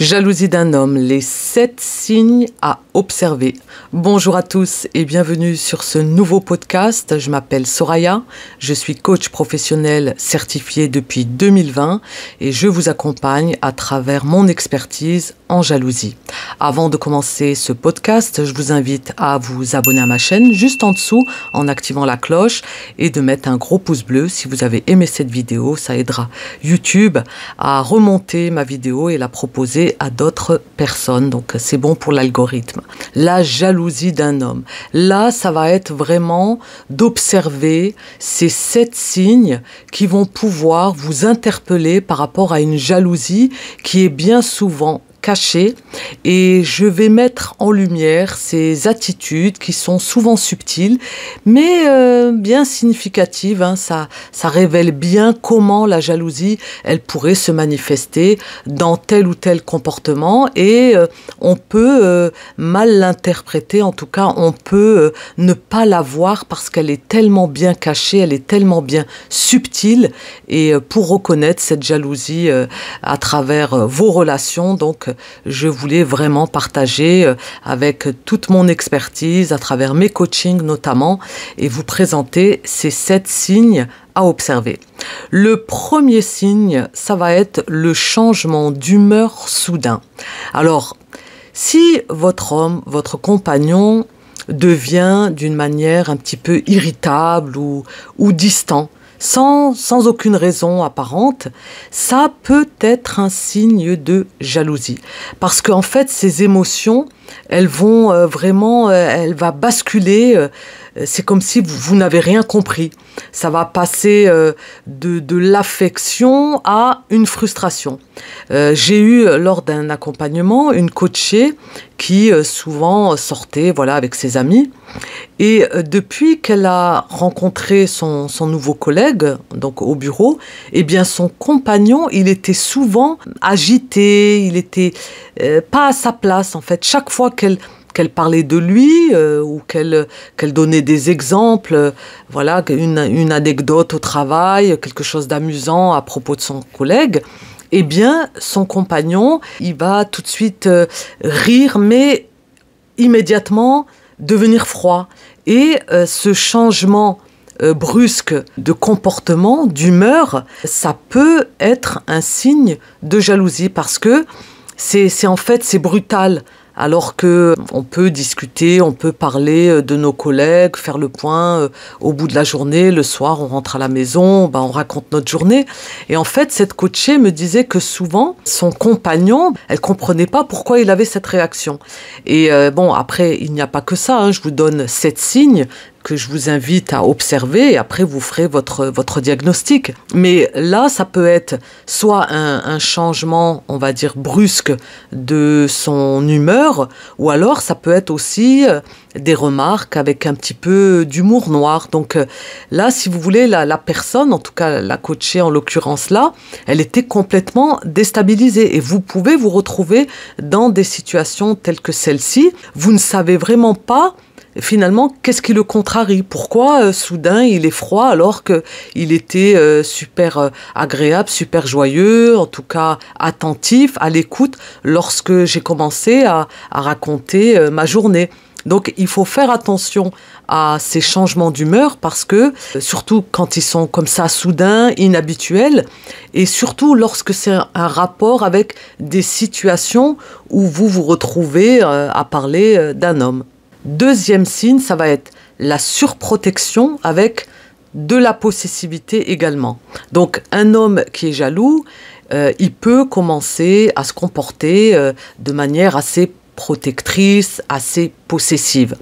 Jalousie d'un homme, les 7 signes à observer. Bonjour à tous et bienvenue sur ce nouveau podcast. Je m'appelle Soraya, je suis coach professionnel certifié depuis 2020 et je vous accompagne à travers mon expertise en jalousie. Avant de commencer ce podcast, je vous invite à vous abonner à ma chaîne juste en dessous en activant la cloche et de mettre un gros pouce bleu si vous avez aimé cette vidéo. Ça aidera YouTube à remonter ma vidéo et la proposer à d'autres personnes. Donc c'est bon pour l'algorithme. La jalousie d'un homme. Là, ça va être vraiment d'observer ces 7 signes qui vont pouvoir vous interpeller par rapport à une jalousie qui est bien souvent cachée, et je vais mettre en lumière ces attitudes qui sont souvent subtiles mais bien significatives. Ça révèle bien comment la jalousie elle pourrait se manifester dans tel ou tel comportement et on peut mal l'interpréter. En tout cas, on peut ne pas la voir parce qu'elle est tellement bien cachée, elle est tellement bien subtile. Et pour reconnaître cette jalousie à travers vos relations, donc je voulais vraiment partager avec toute mon expertise, à travers mes coachings notamment, et vous présenter ces 7 signes à observer. Le premier signe, ça va être le changement d'humeur soudain. Alors, si votre homme, votre compagnon devient d'une manière un petit peu irritable ou distant, sans aucune raison apparente, ça peut être un signe de jalousie. Parce qu'en fait, ces émotions, elles vont elle va basculer. C'est comme si vous n'avez rien compris. Ça va passer de l'affection à une frustration. J'ai eu, lors d'un accompagnement, une coachée qui souvent sortait avec ses amis. Et depuis qu'elle a rencontré son nouveau collègue, donc au bureau, eh bien son compagnon, il était souvent agité, il était pas à sa place en fait. Chaque fois qu'elle parlait de lui ou qu'elle donnait des exemples, une anecdote au travail, quelque chose d'amusant à propos de son collègue, eh bien, son compagnon, il va tout de suite rire, mais immédiatement devenir froid. Et ce changement brusque de comportement, d'humeur, ça peut être un signe de jalousie parce que c'est brutal. Alors que on peut discuter, on peut parler de nos collègues, faire le point au bout de la journée, le soir on rentre à la maison, on raconte notre journée. Et en fait, cette coachée me disait que souvent, son compagnon, elle comprenait pas pourquoi il avait cette réaction. Et après, il n'y a pas que ça, je vous donne 7 signes que je vous invite à observer et après vous ferez votre diagnostic. Mais là, ça peut être soit un changement, on va dire, brusque de son humeur, ou alors ça peut être aussi des remarques avec un petit peu d'humour noir. Donc là, si vous voulez, la personne, en tout cas la coachée en l'occurrence là, elle était complètement déstabilisée et vous pouvez vous retrouver dans des situations telles que celle-ci. Vous ne savez vraiment pas finalement, qu'est-ce qui le contrarie? Pourquoi soudain il est froid alors qu'il était super agréable, super joyeux, en tout cas attentif, à l'écoute lorsque j'ai commencé à raconter ma journée. Donc il faut faire attention à ces changements d'humeur parce que, surtout quand ils sont comme ça soudains, inhabituels, et surtout lorsque c'est un rapport avec des situations où vous vous retrouvez à parler d'un homme. Deuxième signe, ça va être la surprotection avec de la possessivité également. Donc un homme qui est jaloux, il peut commencer à se comporter de manière assez protectrice, assez possessive.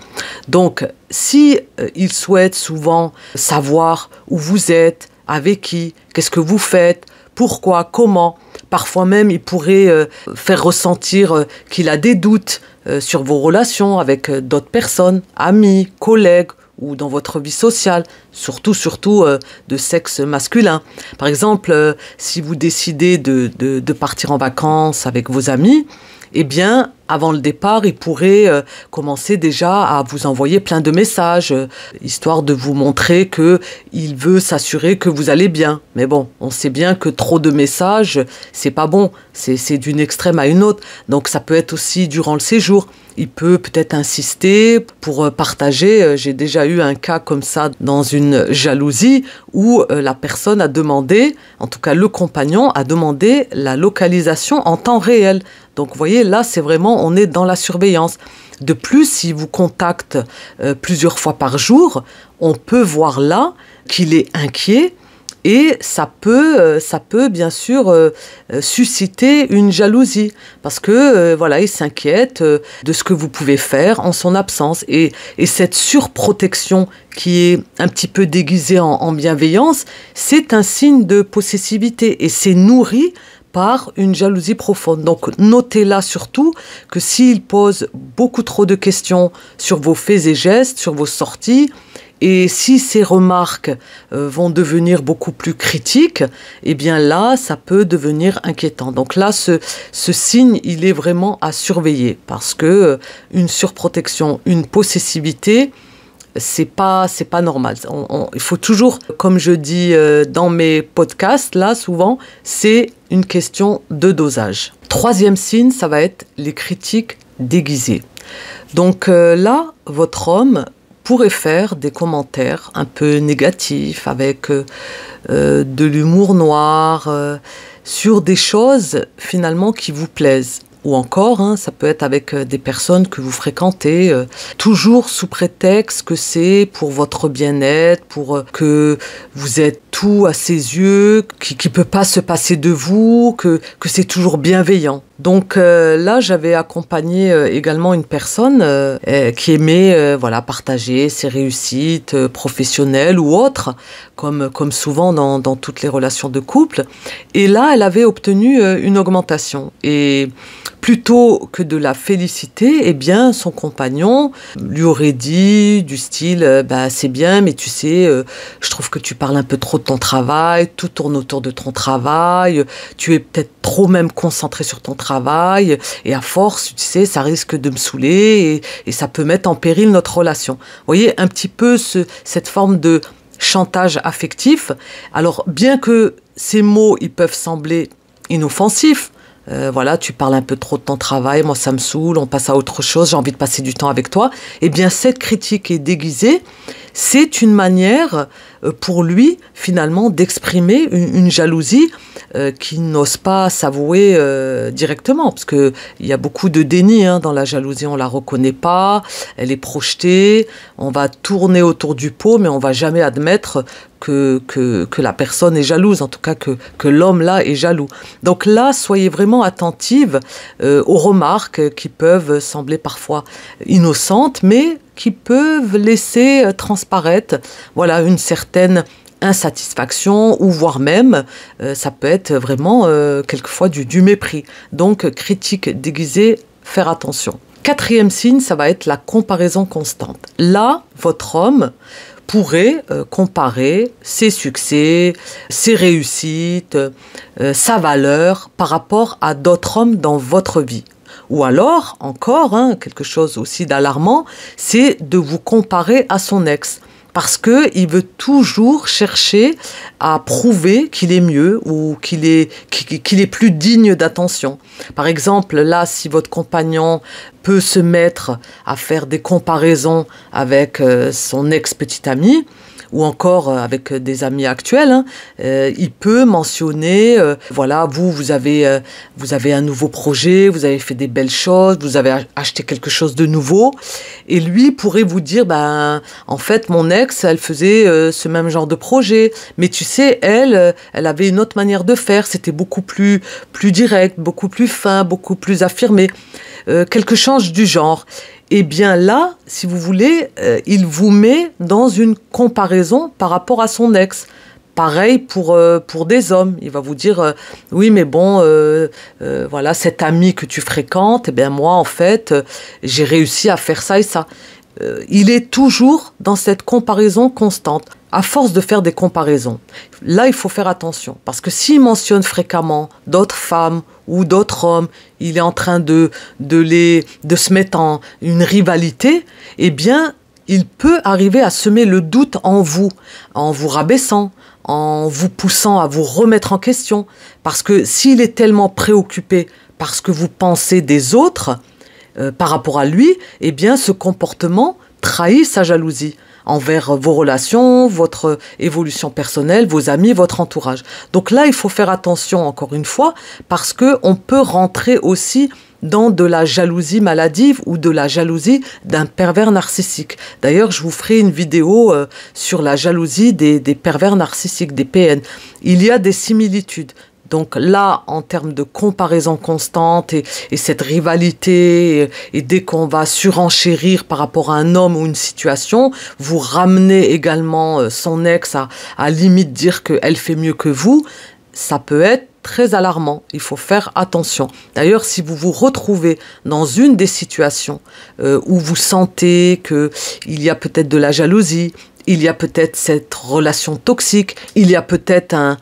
Donc si il souhaite souvent savoir où vous êtes, avec qui, qu'est-ce que vous faites, pourquoi, comment, parfois même il pourrait faire ressentir qu'il a des doutes sur vos relations avec d'autres personnes, amis, collègues ou dans votre vie sociale, surtout de sexe masculin. Par exemple, si vous décidez de partir en vacances avec vos amis, eh bien, avant le départ, il pourrait commencer déjà à vous envoyer plein de messages, histoire de vous montrer qu'il veut s'assurer que vous allez bien. Mais bon, on sait bien que trop de messages, c'est pas bon. C'est d'une extrême à une autre. Donc ça peut être aussi durant le séjour. Il peut peut-être insister pour partager. J'ai déjà eu un cas comme ça dans une jalousie où la personne a demandé, en tout cas le compagnon a demandé la localisation en temps réel. Donc vous voyez, là c'est vraiment, on est dans la surveillance. De plus, s'il vous contacte plusieurs fois par jour, on peut voir là qu'il est inquiet. Et ça peut bien sûr susciter une jalousie parce que voilà, il s'inquiète de ce que vous pouvez faire en son absence. Et cette surprotection qui est un petit peu déguisée en bienveillance, c'est un signe de possessivité et c'est nourri par une jalousie profonde. Donc notez là surtout que s'il pose beaucoup trop de questions sur vos faits et gestes, sur vos sorties, et si ces remarques vont devenir beaucoup plus critiques, eh bien là, ça peut devenir inquiétant. Donc là, ce signe, il est vraiment à surveiller parce que une surprotection, une possessivité, c'est pas normal. Il faut toujours, comme je dis dans mes podcasts, là, souvent, c'est une question de dosage. Troisième signe, ça va être les critiques déguisées. Donc là, votre homme pourrait faire des commentaires un peu négatifs avec de l'humour noir sur des choses finalement qui vous plaisent. Ou encore, ça peut être avec des personnes que vous fréquentez, toujours sous prétexte que c'est pour votre bien-être, pour que vous êtes tout à ses yeux, qu'il ne peut pas se passer de vous, que c'est toujours bienveillant. Donc là, j'avais accompagné également une personne qui aimait partager ses réussites professionnelles ou autres, comme souvent dans toutes les relations de couple. Et là, elle avait obtenu une augmentation. Et plutôt que de la féliciter, eh bien, son compagnon lui aurait dit du style c'est bien, mais tu sais, je trouve que tu parles un peu trop de ton travail, tout tourne autour de ton travail, tu es peut-être trop même concentré sur ton travail, et à force, tu sais, ça risque de me saouler, et ça peut mettre en péril notre relation. Vous voyez, un petit peu cette forme de chantage affectif. Alors, bien que ces mots, ils peuvent sembler inoffensifs, tu parles un peu trop de ton travail, moi ça me saoule, on passe à autre chose, j'ai envie de passer du temps avec toi. Eh bien, cette critique est déguisée, c'est une manière pour lui, finalement, d'exprimer une jalousie qu'il n'ose pas s'avouer directement, parce qu'il y a beaucoup de déni dans la jalousie, on ne la reconnaît pas, elle est projetée, on va tourner autour du pot, mais on ne va jamais admettre que la personne est jalouse, en tout cas que l'homme là est jaloux. Donc là, soyez vraiment attentive aux remarques qui peuvent sembler parfois innocentes, mais qui peuvent laisser transparaître une certaine insatisfaction ou voire même, ça peut être vraiment quelquefois du mépris. Donc critique déguisée, faire attention. Quatrième signe, ça va être la comparaison constante. Là, votre homme pourrait comparer ses succès, ses réussites, sa valeur par rapport à d'autres hommes dans votre vie. Ou alors, encore, quelque chose aussi d'alarmant, c'est de vous comparer à son ex. Parce qu'il veut toujours chercher à prouver qu'il est mieux ou qu'il est plus digne d'attention. Par exemple, là, si votre compagnon peut se mettre à faire des comparaisons avec son ex-petite amie, ou encore avec des amis actuels, il peut mentionner, vous avez un nouveau projet, vous avez fait des belles choses, vous avez acheté quelque chose de nouveau, et lui pourrait vous dire, en fait, mon ex, elle faisait ce même genre de projet, mais tu sais, elle avait une autre manière de faire, c'était beaucoup plus direct, beaucoup plus fin, beaucoup plus affirmé, quelque chose du genre. Eh bien là, si vous voulez, il vous met dans une comparaison par rapport à son ex. Pareil pour des hommes. Il va vous dire, oui, mais bon, cet ami que tu fréquentes, eh bien moi, en fait, j'ai réussi à faire ça et ça. il est toujours dans cette comparaison constante. À force de faire des comparaisons, là, il faut faire attention. Parce que s'il mentionne fréquemment d'autres femmes ou d'autres hommes, il est en train de se mettre en une rivalité, eh bien, il peut arriver à semer le doute en vous rabaissant, en vous poussant à vous remettre en question. Parce que s'il est tellement préoccupé par ce que vous pensez des autres, par rapport à lui, eh bien, ce comportement trahit sa jalousie envers vos relations, votre évolution personnelle, vos amis, votre entourage. Donc là, il faut faire attention, encore une fois, parce qu'on peut rentrer aussi dans de la jalousie maladive ou de la jalousie d'un pervers narcissique. D'ailleurs, je vous ferai une vidéo sur la jalousie des pervers narcissiques, des PN. Il y a des similitudes. Donc là, en termes de comparaison constante et cette rivalité, et dès qu'on va surenchérir par rapport à un homme ou une situation, vous ramenez également son ex à limite dire qu'elle fait mieux que vous, ça peut être très alarmant. Il faut faire attention. D'ailleurs, si vous vous retrouvez dans une des situations où vous sentez qu'il y a peut-être de la jalousie, il y a peut-être cette relation toxique, il y a peut-être un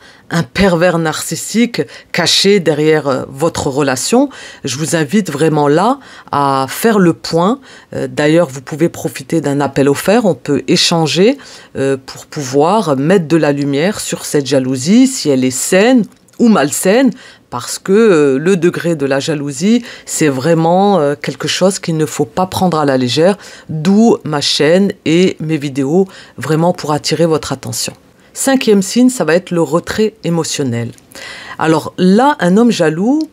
pervers narcissique caché derrière votre relation, je vous invite vraiment là à faire le point. D'ailleurs, vous pouvez profiter d'un appel offert, on peut échanger pour pouvoir mettre de la lumière sur cette jalousie, si elle est saine ou malsaine, parce que le degré de la jalousie, c'est vraiment quelque chose qu'il ne faut pas prendre à la légère, d'où ma chaîne et mes vidéos, vraiment pour attirer votre attention. 5e signe, ça va être le retrait émotionnel. Alors là, un homme jaloux,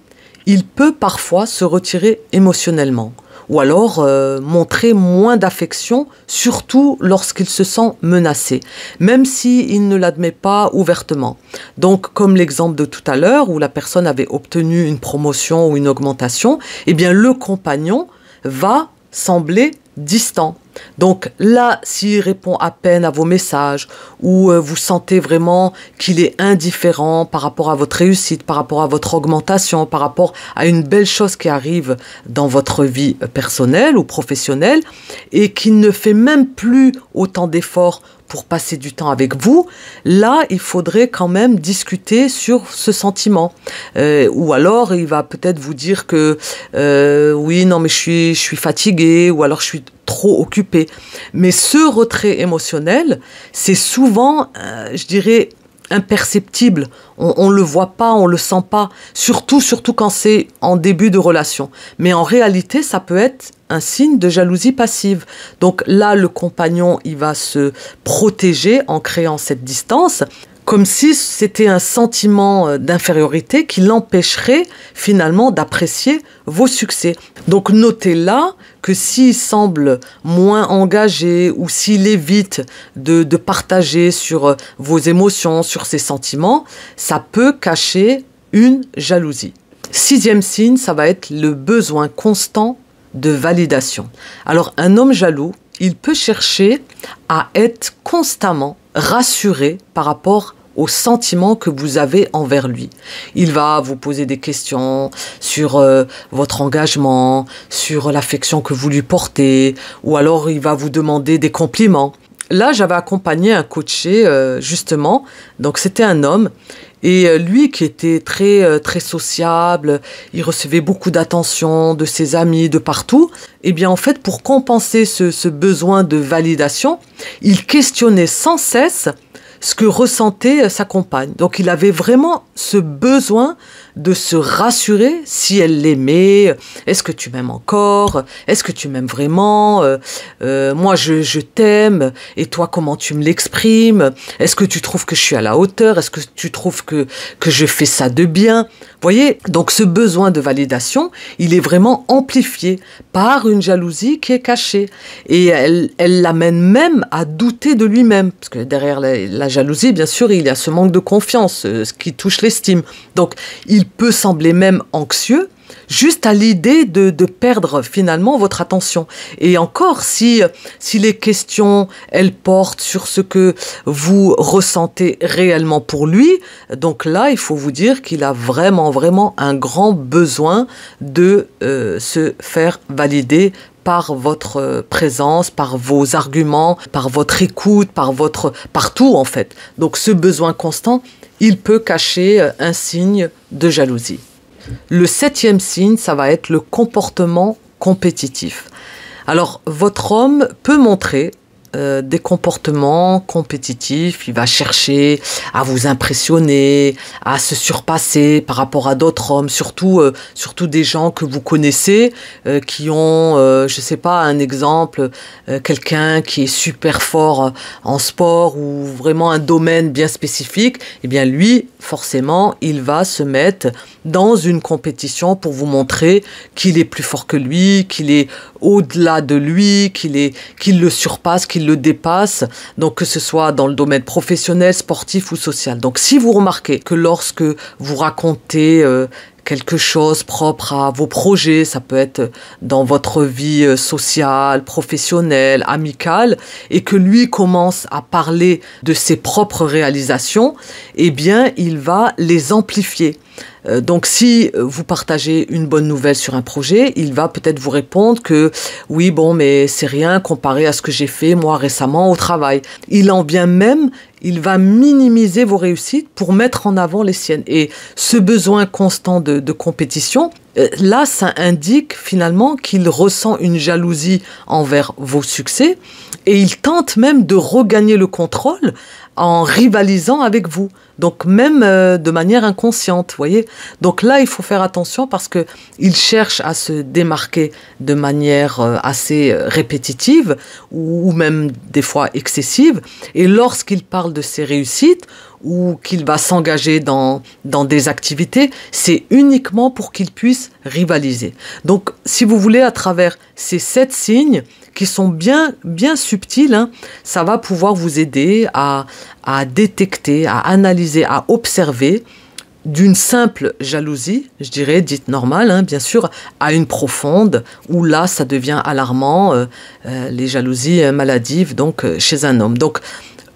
il peut parfois se retirer émotionnellement, ou alors montrer moins d'affection, surtout lorsqu'il se sent menacé, même s'il ne l'admet pas ouvertement. Donc, comme l'exemple de tout à l'heure, où la personne avait obtenu une promotion ou une augmentation, eh bien le compagnon va sembler distant. Donc là, s'il répond à peine à vos messages ou vous sentez vraiment qu'il est indifférent par rapport à votre réussite, par rapport à votre augmentation, par rapport à une belle chose qui arrive dans votre vie personnelle ou professionnelle et qu'il ne fait même plus autant d'efforts pour passer du temps avec vous, là, il faudrait quand même discuter sur ce sentiment. Ou alors, il va peut-être vous dire que oui, non, mais je suis fatigué, ou alors je suis trop occupé. Mais ce retrait émotionnel, c'est souvent, je dirais, imperceptible. On le voit pas, on le sent pas. Surtout quand c'est en début de relation. Mais en réalité, ça peut être un signe de jalousie passive. Donc là, le compagnon, il va se protéger en créant cette distance, comme si c'était un sentiment d'infériorité qui l'empêcherait finalement d'apprécier vos succès. Donc notez là que s'il semble moins engagé ou s'il évite de partager sur vos émotions, sur ses sentiments, ça peut cacher une jalousie. 6e signe, ça va être le besoin constant de validation. Alors un homme jaloux, il peut chercher à être constamment rassuré par rapport aux sentiments que vous avez envers lui. Il va vous poser des questions sur votre engagement, sur l'affection que vous lui portez, ou alors il va vous demander des compliments. Là, j'avais accompagné un coaché, justement, donc c'était un homme, et lui qui était très sociable, il recevait beaucoup d'attention de ses amis, de partout, et bien en fait, pour compenser ce besoin de validation, il questionnait sans cesse ce que ressentait sa compagne. Donc il avait vraiment ce besoin de se rassurer si elle l'aimait. Est-ce que tu m'aimes encore? Est-ce que tu m'aimes vraiment? Moi, je t'aime. Et toi, comment tu me l'exprimes? Est-ce que tu trouves que je suis à la hauteur? Est-ce que tu trouves que je fais ça de bien? Vous voyez? Donc ce besoin de validation, il est vraiment amplifié par une jalousie qui est cachée. Et elle l'amène même à douter de lui-même. Parce que derrière la jalousie, bien sûr, il y a ce manque de confiance, ce qui touche l'estime. Donc, il peut sembler même anxieux, juste à l'idée de perdre finalement votre attention. Et encore, si les questions, elles portent sur ce que vous ressentez réellement pour lui, donc là, il faut vous dire qu'il a vraiment un grand besoin de se faire valider par votre présence, par vos arguments, par votre écoute, par tout en fait. Donc ce besoin constant, il peut cacher un signe de jalousie. Le 7e signe, ça va être le comportement compétitif. Alors, votre homme peut montrer des comportements compétitifs. Il va chercher à vous impressionner, à se surpasser par rapport à d'autres hommes, surtout des gens que vous connaissez, qui ont, je sais pas, un exemple, quelqu'un qui est super fort en sport ou vraiment un domaine bien spécifique. Eh bien, lui, forcément, il va se mettre dans une compétition pour vous montrer qu'il est plus fort que lui, qu'il est au-delà de lui, qu'il le surpasse, qu'il le dépasse, donc que ce soit dans le domaine professionnel, sportif ou social. Donc si vous remarquez que lorsque vous racontez quelque chose propre à vos projets, ça peut être dans votre vie sociale, professionnelle, amicale, et que lui commence à parler de ses propres réalisations, eh bien, il va les amplifier. Donc si vous partagez une bonne nouvelle sur un projet, il va peut-être vous répondre que oui, bon, mais c'est rien comparé à ce que j'ai fait moi récemment au travail. Il va minimiser vos réussites pour mettre en avant les siennes. Et ce besoin constant de compétition, là, ça indique finalement qu'il ressent une jalousie envers vos succès et il tente même de regagner le contrôle en rivalisant avec vous. Donc même de manière inconsciente, vous voyez. Donc là, il faut faire attention parce que il cherche à se démarquer de manière assez répétitive ou même des fois excessive. Et lorsqu'il parle de ses réussites ou qu'il va s'engager dans des activités, c'est uniquement pour qu'il puisse rivaliser. Donc, si vous voulez, à travers ces 7 signes qui sont bien subtils, hein, ça va pouvoir vous aider à détecter, à analyser, à observer d'une simple jalousie, je dirais, dite normale, hein, bien sûr, à une profonde, où là, ça devient alarmant, les jalousies maladives, donc, chez un homme. Donc,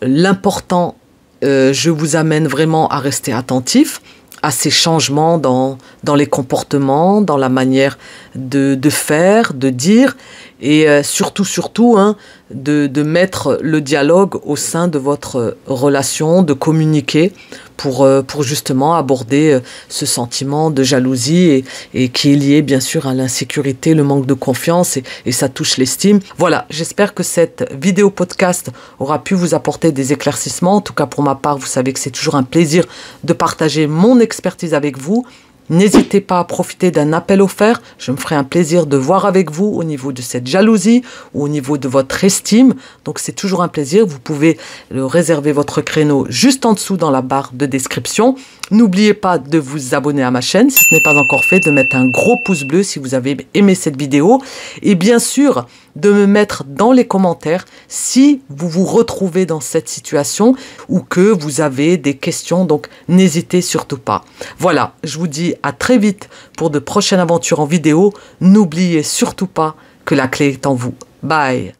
l'important, je vous amène vraiment à rester attentif à ces changements dans les comportements, dans la manière de faire, de dire, et surtout, hein, de mettre le dialogue au sein de votre relation, de communiquer pour justement aborder ce sentiment de jalousie et qui est lié bien sûr à l'insécurité, le manque de confiance et ça touche l'estime. Voilà, j'espère que cette vidéo podcast aura pu vous apporter des éclaircissements. En tout cas, pour ma part, vous savez que c'est toujours un plaisir de partager mon expertise avec vous. N'hésitez pas à profiter d'un appel offert. Je me ferai un plaisir de voir avec vous au niveau de cette jalousie ou au niveau de votre estime. Donc, c'est toujours un plaisir. Vous pouvez réserver votre créneau juste en dessous dans la barre de description. N'oubliez pas de vous abonner à ma chaîne si ce n'est pas encore fait, de mettre un gros pouce bleu si vous avez aimé cette vidéo. Et bien sûr, de me mettre dans les commentaires si vous vous retrouvez dans cette situation ou que vous avez des questions. Donc, n'hésitez surtout pas. Voilà, je vous dis à très vite pour de prochaines aventures en vidéo. N'oubliez surtout pas que la clé est en vous. Bye!